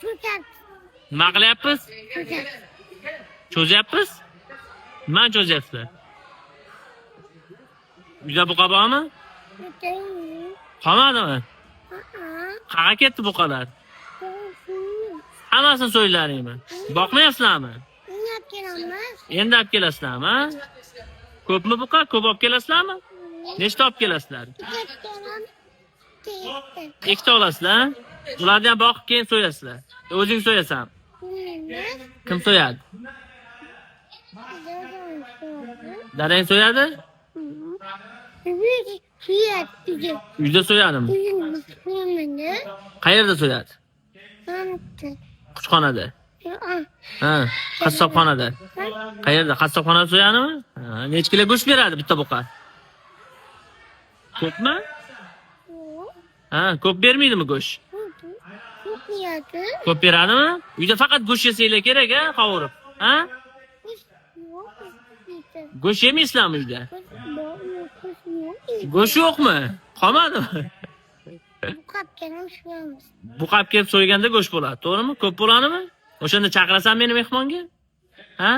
Cho'zat. Nima qilyapmiz? Cho'zat. Cho'zyapmiz? Nima cho'zyapsizlar? Uyda buqa bormi? Qolmadimi? Qayerga ketdi buqalar? Hammasini so'ylaringmi? Boqmayapsizlarmi? Endi olib kelasizlarmi? Ko'pmi buqa? Ko'p olib kelasizlarmi? Nechta olib kelasizlar? Ikkita olasizlar. Ularni ham boqib keyin so'yasizlar. O'zing so'yasan. Kim so'yadi? Dadang so'yadi? Uyda so'yadimi? Qayerda so'yadi? Kuchxonada. Ha, qassobxonada. Qayerda? Qassobxonada so'yadimi? Ha, necha kilo go'sht beradi bitta buqa? Ko'pmi? Ha, ko'p bermaydimi go'sht? Ko'p beradimi? Uyda faqat go'sht yesanglar kerak, ha, qovurib. Ha? Go'sht yemaysizlarmi uyda? Go'sht yo'qmi? Qolmadimi? Buqab kelib so'yganda go'sht bo'ladi, to'g'rimi? Ko'p bo'ladimi? O'shanda chaqirasan meni mehmonga? Ha?